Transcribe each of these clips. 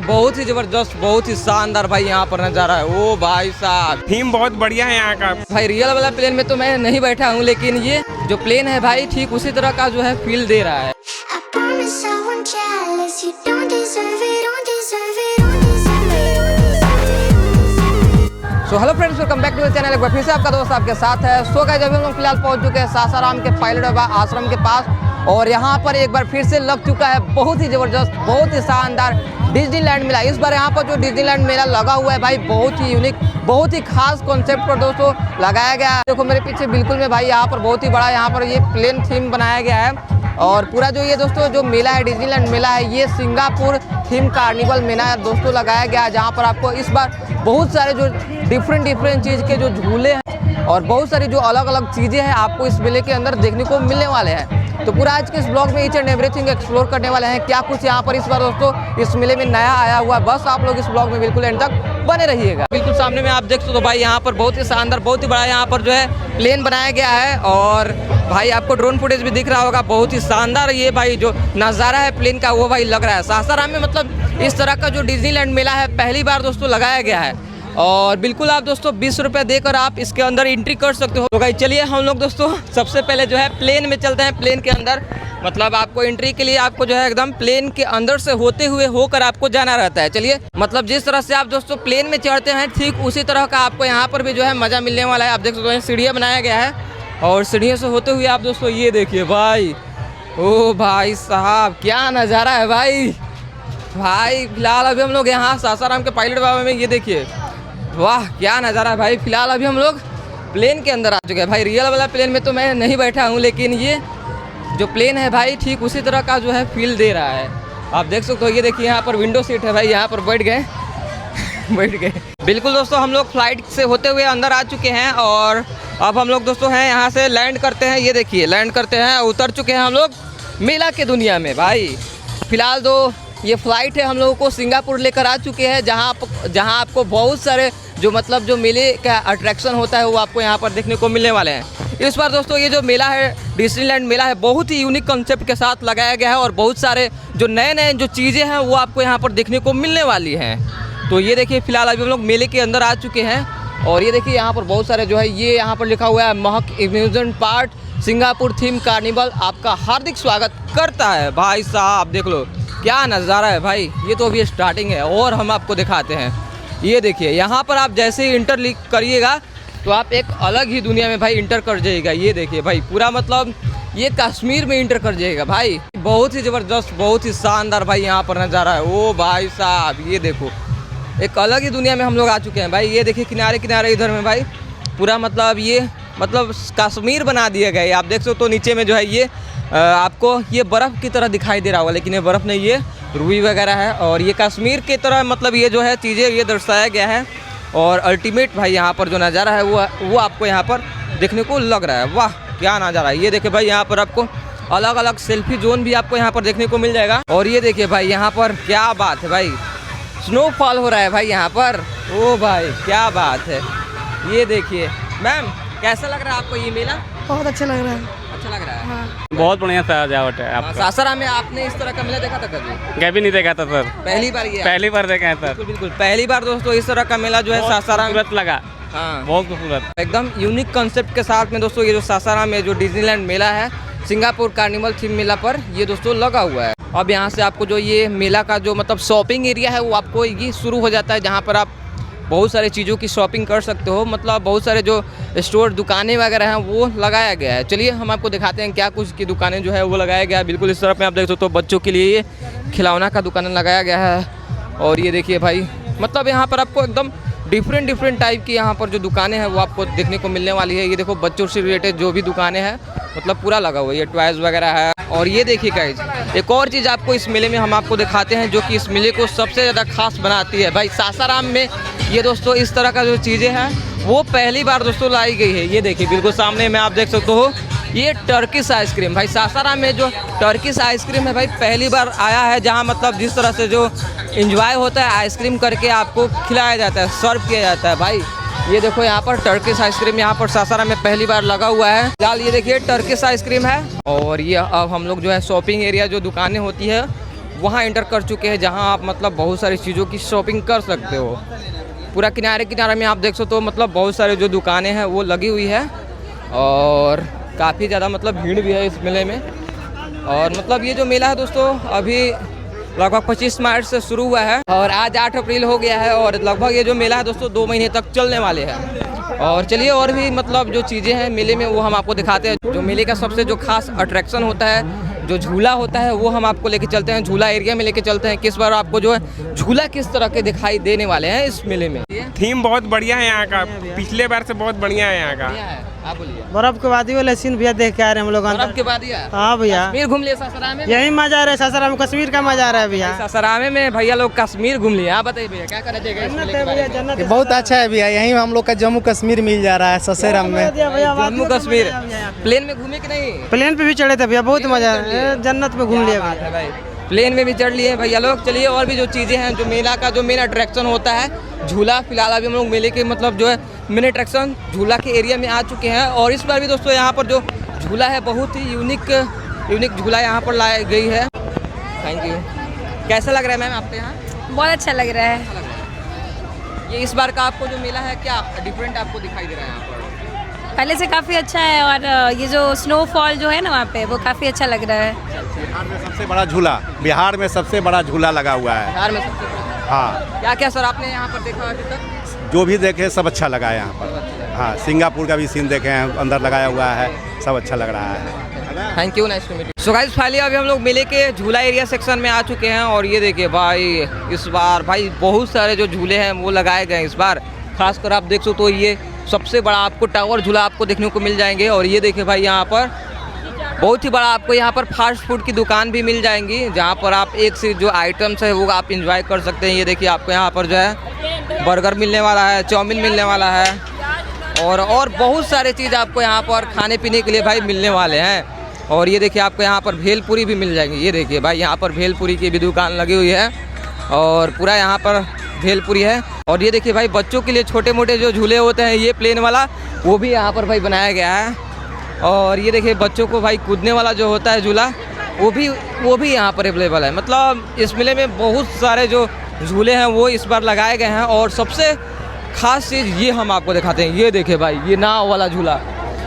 बहुत ही जबरदस्त, बहुत ही शानदार भाई यहाँ पर नजारा है। ओ भाई साहब, थीम बहुत बढ़िया है यहाँ का। भाई रियल वाला प्लेन में तो मैं नहीं बैठा हूँ, लेकिन ये जो प्लेन है भाई ठीक उसी तरह का जो है फील दे रहा है। So hello friends, welcome back to the channel. एक बार फिर से आपका दोस्त आपके साथ है। सो गाइस, अभी हम लोग फिलहाल पहुंच चुके हैं सासाराम के पायलट बाबा आश्रम के पास, और यहाँ पर एक बार फिर से लग चुका है बहुत ही ज़बरदस्त, बहुत ही शानदार डिज्नीलैंड मेला। इस बार यहाँ पर जो डिज्नीलैंड मेला लगा हुआ है भाई, बहुत ही यूनिक, बहुत ही खास कॉन्सेप्ट पर दोस्तों लगाया गया है। देखो मेरे पीछे बिल्कुल में भाई, यहाँ पर बहुत ही बड़ा यहाँ पर ये प्लेन थीम बनाया गया है। और पूरा जो ये दोस्तों जो मेला है, डिज्नीलैंड मेला है, ये सिंगापुर थीम कार्निवल मेला दोस्तों लगाया गया है, जहाँ पर आपको इस बार बहुत सारे जो डिफरेंट चीज़ के जो झूले हैं और बहुत सारी जो अलग अलग चीज़ें हैं आपको इस मेले के अंदर देखने को मिलने वाले हैं। तो पूरा आज के इस ब्लॉग में ईच एंड एवरीथिंग एक्सप्लोर करने वाले हैं, क्या कुछ यहाँ पर इस बार दोस्तों इस मेले में नया आया हुआ। बस आप लोग इस ब्लॉग में बिल्कुल एंड तक बने रहिएगा। बिल्कुल सामने में आप देख सकते हो भाई, यहाँ पर बहुत ही शानदार, बहुत ही बड़ा यहाँ पर जो है प्लेन बनाया गया है, और भाई आपको ड्रोन फुटेज भी दिख रहा होगा। बहुत ही शानदार ये भाई जो नज़ारा है प्लेन का, वो भाई लग रहा है। सासाराम में मतलब इस तरह का जो डिज्नीलैंड मेला है पहली बार दोस्तों लगाया गया है, और बिल्कुल आप दोस्तों 20 रुपये देकर आप इसके अंदर एंट्री कर सकते हो। तो भाई चलिए हम लोग दोस्तों सबसे पहले जो है प्लेन में चलते हैं। प्लेन के अंदर मतलब आपको एंट्री के लिए आपको जो है एकदम प्लेन के अंदर से होते हुए होकर आपको जाना रहता है। चलिए, मतलब जिस तरह से आप दोस्तों प्लेन में चढ़ते हैं ठीक उसी तरह का आपको यहाँ पर भी जो है मज़ा मिलने वाला है। आप देख सकते हैं सीढ़ियाँ बनाया गया है, और सीढ़ियों से होते हुए आप दोस्तों ये देखिए भाई, ओ भाई साहब क्या नज़ारा है भाई। भाई फिलहाल अभी हम लोग यहाँ सासाराम के पायलट बाबा में, ये देखिए वाह क्या नज़ारा है भाई। फिलहाल अभी हम लोग प्लेन के अंदर आ चुके हैं भाई। रियल वाला प्लेन में तो मैं नहीं बैठा हूँ, लेकिन ये जो प्लेन है भाई ठीक उसी तरह का जो है फील दे रहा है। आप देख सकते हो, ये देखिए यहाँ पर विंडो सीट है भाई, यहाँ पर बैठ गए बैठ गए। बिल्कुल दोस्तों, हम लोग फ्लाइट से होते हुए अंदर आ चुके हैं, और अब हम लोग दोस्तों हैं यहाँ से लैंड करते हैं। ये देखिए लैंड करते हैं, उतर चुके हैं हम लोग मेला के दुनिया में भाई। फिलहाल तो ये फ़्लाइट है हम लोगों को सिंगापुर लेकर आ चुके हैं, जहाँ आपको बहुत सारे जो मतलब जो मेले का अट्रैक्शन होता है वो आपको यहाँ पर देखने को मिलने वाले हैं। इस बार दोस्तों ये जो मेला है डिज्नीलैंड मेला है, बहुत ही यूनिक कंसेप्ट के साथ लगाया गया है, और बहुत सारे जो नए जो चीज़ें हैं वो आपको यहाँ पर देखने को मिलने वाली हैं। तो ये देखिए फिलहाल अभी हम लोग मेले के अंदर आ चुके हैं, और ये देखिए यहाँ पर बहुत सारे जो है ये यहाँ पर लिखा हुआ है महक amusement park Singapore theme carnival आपका हार्दिक स्वागत करता है। भाई साहब देख लो क्या नज़ारा है भाई। ये तो अभी स्टार्टिंग है, और हम आपको दिखाते हैं। ये देखिए यहाँ पर आप जैसे ही इंटर करिएगा तो आप एक अलग ही दुनिया में भाई इंटर कर जाइएगा। ये देखिए भाई पूरा मतलब ये कश्मीर में इंटर कर जाइएगा भाई। बहुत ही ज़बरदस्त, बहुत ही शानदार भाई यहाँ पर नज़ारा है। ओ भाई साहब ये देखो, एक अलग ही दुनिया में हम लोग आ चुके हैं भाई। ये देखिए किनारे किनारे इधर में भाई पूरा मतलब ये मतलब कश्मीर बना दिया गया है। आप देख सकते हो तो नीचे में जो है ये आपको ये बर्फ़ की तरह दिखाई दे रहा होगा, लेकिन ये बर्फ़ नहीं, ये रुई वगैरह है, और ये कश्मीर की तरह मतलब ये जो है चीज़ें ये दर्शाया गया है। और अल्टीमेट भाई यहाँ पर जो नज़ारा है वो आपको यहाँ पर देखने को लग रहा है। वाह क्या नज़ारा है। ये देखिए भाई यहाँ पर आपको अलग अलग सेल्फी जोन भी आपको यहाँ पर देखने को मिल जाएगा। और ये देखिए भाई यहाँ पर क्या बात है भाई, स्नोफॉल हो रहा है भाई यहाँ पर। ओ भाई क्या बात है। ये देखिए मैम, कैसा लग रहा है आपको ये मेला? बहुत अच्छा लग रहा है। अच्छा लग रहा है। हाँ। बहुत बढ़िया सजावट है आपका। सासाराम में आपने इस तरह का मेला देखा था कभी? कभी नहीं देखा था सर, पहली बार ये? पहली बार देखा है सर। बिल्कुल बिल्कुल पहली बार दोस्तों इस तरह का मेला जो है सासाराम खूबसूरत लगा। हाँ बहुत खूबसूरत, एकदम यूनिक कंसेप्ट के साथ में दोस्तों ये जो सासाराम में जो डिज्नीलैंड मेला है सिंगापुर कार्निवल थीम मेला पर ये दोस्तों लगा हुआ है। अब यहाँ से आपको जो ये मेला का जो मतलब शॉपिंग एरिया है वो आपको ये शुरू हो जाता है, जहाँ पर आप बहुत सारी चीज़ों की शॉपिंग कर सकते हो। मतलब बहुत सारे जो स्टोर दुकानें वगैरह हैं वो लगाया गया है। चलिए हम आपको दिखाते हैं क्या कुछ की दुकानें जो है वो लगाया गया है। बिल्कुल इस तरफ में आप देख सकते हो बच्चों के लिए ये खिलौना का दुकान लगाया गया है, और ये देखिए भाई मतलब यहाँ पर आपको एकदम डिफरेंट टाइप की यहाँ पर जो दुकानें हैं वो आपको देखने को मिलने वाली है। ये देखो बच्चों से रिलेटेड जो भी दुकानें हैं मतलब पूरा लगा हुआ है, ये टॉयज़ वगैरह है। और ये देखिए गाइस एक और चीज़ आपको इस मेले में हम आपको दिखाते हैं जो कि इस मेले को सबसे ज़्यादा खास बनाती है भाई। सासाराम में ये दोस्तों इस तरह का जो चीज़ें हैं वो पहली बार दोस्तों लाई गई है। ये देखिए बिल्कुल सामने में आप देख सकते हो ये टर्किश आइसक्रीम भाई। सासाराम में जो टर्किश आइसक्रीम है भाई पहली बार आया है, जहाँ मतलब जिस तरह से जो एंजॉय होता है आइसक्रीम करके आपको खिलाया जाता है, सर्व किया जाता है भाई। ये देखो यहाँ पर टर्किश आइसक्रीम यहाँ पर सासाराम में पहली बार लगा हुआ है। फिलहाल ये देखिए टर्किश आइसक्रीम है। और ये अब हम लोग जो है शॉपिंग एरिया जो दुकानें होती है वहाँ एंटर कर चुके हैं, जहाँ आप मतलब बहुत सारी चीज़ों की शॉपिंग कर सकते हो। पूरा किनारे किनारे में आप देख सकते हो, मतलब बहुत सारे जो दुकानें हैं वो लगी हुई है और काफ़ी ज़्यादा मतलब भीड़ भी है इस मेले में। और मतलब ये जो मेला है दोस्तों अभी लगभग 25 मार्च से शुरू हुआ है और आज 8 अप्रैल हो गया है और लगभग ये जो मेला है दोस्तों 2 महीने तक चलने वाले हैं। और चलिए और भी मतलब जो चीज़ें हैं मेले में वो हम आपको दिखाते हैं। जो मेले का सबसे जो खास अट्रैक्शन होता है, जो झूला होता है, वो हम आपको लेके चलते हैं, झूला एरिया में लेके चलते हैं। किस बार आपको जो है झूला किस तरह के दिखाई देने वाले हैं इस मेले में। थीम बहुत बढ़िया है यहाँ का, पिछले बार से बहुत बढ़िया है यहाँ का। आप बोलिए। बर्फ के वादी वाले सीन भैया देख के आ रहे हैं हम लोग बर्फ के बाद हाँ भैया, कश्मीर घूम लिए सासाराम में। यही मजा आ रहा है, सासाराम कश्मीर का मजा आ रहा है भैया। सासाराम में भैया लोग कश्मीर घूम लिए। आप बताइए भैया क्या करना चाहिए? जन्नत है भैया, जन्नत है। बहुत अच्छा है भैया, यहीं हम लोग का जम्मू कश्मीर मिल जा रहा है सासाराम में। जम्मू कश्मीर प्लेन में घूमे कि नहीं? प्लेन पे भी चढ़े थे भैया, बहुत मजा आया, जन्नत में घूम लिया भैया। भाई प्लेन में भी चढ़ लिए भैया लोग। चलिए और भी जो चीज़ें हैं, जो मेला का जो मेन अट्रैक्शन होता है झूला, फिलहाल अभी हम लोग मेले के मतलब जो है मेन अट्रैक्शन झूला के एरिया में आ चुके हैं। और इस बार भी दोस्तों यहाँ पर जो झूला है बहुत ही यूनिक झूला यहाँ पर लाई गई है। Thank you. कैसा लग रहा है मैम आपके यहाँ? बहुत अच्छा लग रहा है। ये इस बार का आपको जो मेला है क्या डिफरेंट आपको दिखाई दे रहा है यहाँ पर? पहले से काफ़ी अच्छा है और ये जो स्नोफॉल जो है ना वहाँ पे वो काफ़ी अच्छा लग रहा है। बिहार में सबसे बड़ा झूला, बिहार में सबसे बड़ा झूला लगा हुआ है। बिहार में सबसे बड़ा। हाँ, क्या क्या सर आपने यहाँ पर देखा अभी तक? जो भी देखे सब अच्छा लगा है यहाँ पर। हाँ, सिंगापुर का भी सीन देखे हैं, अंदर लगाया हुआ है, सब अच्छा लग रहा है। Thank you, nice to meet you. So guys finally अभी हम लोग मेले के झूला एरिया सेक्शन में आ चुके हैं और ये देखिए भाई इस बार भाई बहुत सारे जो झूले हैं वो लगाए गए हैं इस बार। खासकर आप देख सकते हो ये सबसे बड़ा आपको टावर झूला आपको देखने को मिल जाएंगे। और ये देखिए भाई यहाँ पर बहुत ही बड़ा आपको यहाँ पर फास्ट फूड की दुकान भी मिल जाएंगी, जहाँ पर आप एक से जो आइटम्स है वो आप इंजॉय कर सकते हैं। ये देखिए आपको यहाँ पर जो है बर्गर मिलने वाला है, चाउमीन मिलने वाला है और बहुत सारे चीज़ आपको यहाँ पर खाने पीने के लिए भाई मिलने वाले हैं। और ये देखिए आपको यहाँ पर भेलपुरी भी मिल जाएंगी। ये देखिए भाई यहाँ पर भेलपुरी की भी दुकान लगी हुई है और पूरा यहाँ पर भेलपुरी है। और ये देखिए भाई बच्चों के लिए छोटे मोटे जो झूले होते हैं ये प्लेन वाला वो भी यहाँ पर भाई बनाया गया है। और ये देखिए बच्चों को भाई कूदने वाला जो होता है झूला वो भी यहाँ पर अवेलेबल है। मतलब इस मेले में बहुत सारे जो झूले हैं वो इस बार लगाए गए हैं। और सबसे खास चीज़ ये हम आपको दिखाते हैं। ये देखिए भाई ये नाव वाला झूला,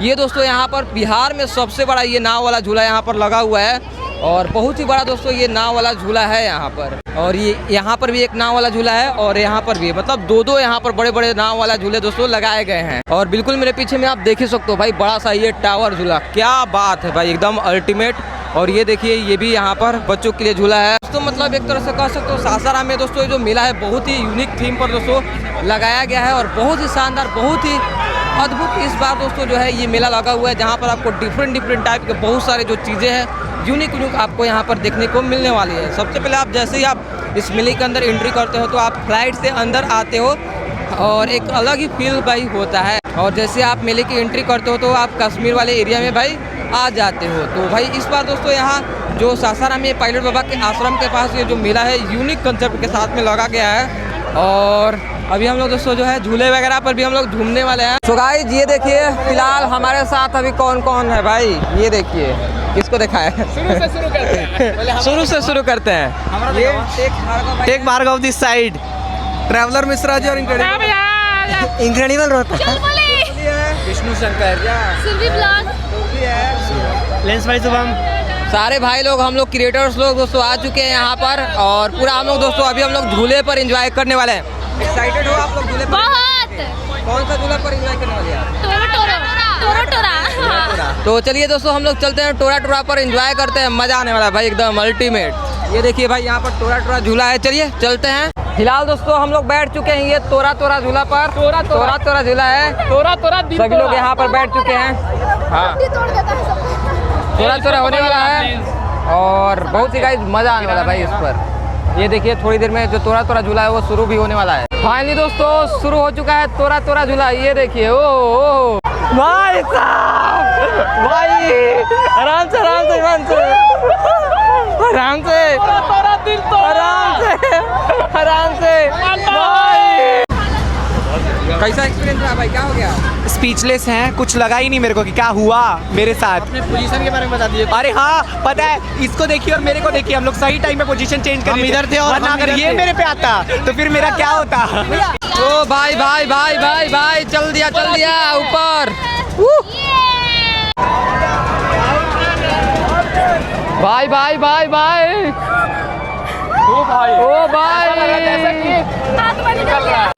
ये दोस्तों यहाँ पर बिहार में सबसे बड़ा ये नाव वाला झूला यहाँ पर लगा हुआ है और बहुत ही बड़ा दोस्तों ये नाव वाला झूला है यहाँ पर। और ये यहाँ पर भी एक नाव वाला झूला है और यहाँ पर भी, मतलब दो यहाँ पर बड़े बड़े नाव वाला झूले दोस्तों लगाए गए हैं। और बिल्कुल मेरे पीछे में आप देख ही सकते हो भाई बड़ा सा ये टावर झूला, क्या बात है भाई, एकदम अल्टीमेट। और ये देखिए ये भी यहाँ पर बच्चों के लिए झूला है दोस्तों। मतलब एक तरह से कह सकते हो सासाराम में दोस्तों जो मेला है बहुत ही यूनिक थीम पर दोस्तों लगाया गया है और बहुत ही शानदार, बहुत ही अद्भुत इस बार दोस्तों जो है ये मेला लगा हुआ है, जहाँ पर आपको डिफरेंट टाइप के बहुत सारे जो चीज़ें हैं यूनिक आपको यहाँ पर देखने को मिलने वाली है। सबसे पहले आप जैसे ही आप इस मेले के अंदर एंट्री करते हो तो आप फ्लाइट से अंदर आते हो और एक अलग ही फील भाई होता है। और जैसे आप मेले की एंट्री करते हो तो आप कश्मीर वाले एरिया में भाई आ जाते हो। तो भाई इस बार दोस्तों यहाँ जो सासाराम में पायलट बाबा के आश्रम के पास ये जो मेला है यूनिक कंसेप्ट के साथ में लगा गया है। और अभी हम लोग दोस्तों जो है झूले वगैरह पर भी हम लोग घूमने वाले हैं। तो गाइस ये देखिए फिलहाल हमारे साथ अभी कौन कौन है भाई, ये देखिए किसको दिखाया है। शुरू से शुरू करते हैं। ये tech Bhargav this side, traveller Mishra ji और इंक्रेडिबल रोहता विष्णु शंकर लेंस भाई शुभम, सारे भाई लोग हम लोग क्रिएटर्स लोग दोस्तों आ चुके हैं यहाँ पर और पूरा हम लोग दोस्तों अभी हम लोग झूले पर एंजॉय करने वाले हैं। एक्साइटेड हो आप लोग झूले पर? बहुत। कौन सा झूला पर एंजॉय करने वाले हैं? टोरा। तो चलिए दोस्तों हम लोग चलते हैं टोरा पर एंजॉय करते हैं, मजा आने वाला है भाई एकदम अल्टीमेट। ये देखिए भाई यहाँ पर टोरा झूला है, चलिए चलते हैं। फिलहाल दोस्तों हम लोग बैठ चुके हैं ये टोरा झूला पर। टोरा झूला है, सभी लोग यहाँ पर बैठ चुके हैं। हाँ टोरा होने वाला है और बहुत ही गाइस मजा आने वाला है भाई इस पर। ये देखिए थोड़ी देर में जो टोरा झूला है वो शुरू भी होने वाला है। फाइनली दोस्तों शुरू हो चुका है टोरा झूला। ये देखिए ओ भाई साहब, भाई आराम से आराम से भाई कैसा एक्सपीरियंस रहा भाई, क्या हो गया? स्पीचलेस हैं, कुछ लगा ही नहीं मेरे को कि क्या हुआ मेरे साथ। अपने पोजीशन के बारे में बता दीजिए। अरे हाँ पता है, इसको देखिए और मेरे को देखिए, हम लोग सही टाइम पे पोजीशन चेंज कर हम इधर थे और वरना हम अगर इधर ये थे। मेरे पे आता तो फिर मेरा क्या होता। ओ भाई भाई भाई भाई भाई, चल दिया ऊपर। भाई भाई भाई भाई, ओ भाई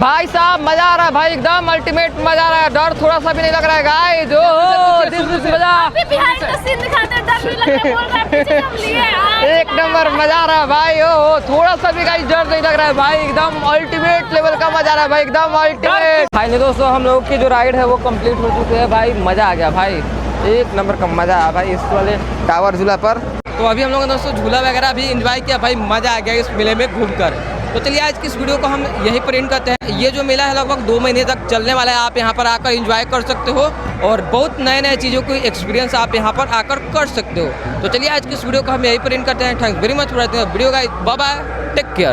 भाई साहब, मजा आ रहा है भाई, एकदम अल्टीमेट मजा आ रहा है। डर थोड़ा सा भी नहीं लग रहा है गाइस। मजा एक नंबर मजा आ रहा है भाई। ओ थोड़ा सा भी गाइस डर नहीं लग रहा है भाई, एकदम अल्टीमेट लेवल का मजा आ रहा है भाई, एकदम अल्टीमेट। फाइनली दोस्तों हम लोग की जो राइड है वो कंप्लीट हो चुकी है भाई, मजा आ गया भाई, एक नंबर का मजा आया भाई इस वाले टावर झूला पर। तो अभी हम लोगों ने दोस्तों झूला वगैरह भी एंजॉय किया भाई, मजा आ गया इस मेले में घूमकर। तो चलिए आज की इस वीडियो को हम यहीं पर एंड करते हैं। ये जो मेला है लगभग 2 महीने तक चलने वाला है, आप यहाँ पर आकर एंजॉय कर सकते हो और बहुत नए चीज़ों को एक्सपीरियंस आप यहाँ पर आकर कर सकते हो। तो चलिए आज की इस वीडियो को हम यहीं पर एंड करते हैं। Thanks very much for watching video guys, bye bye, take care.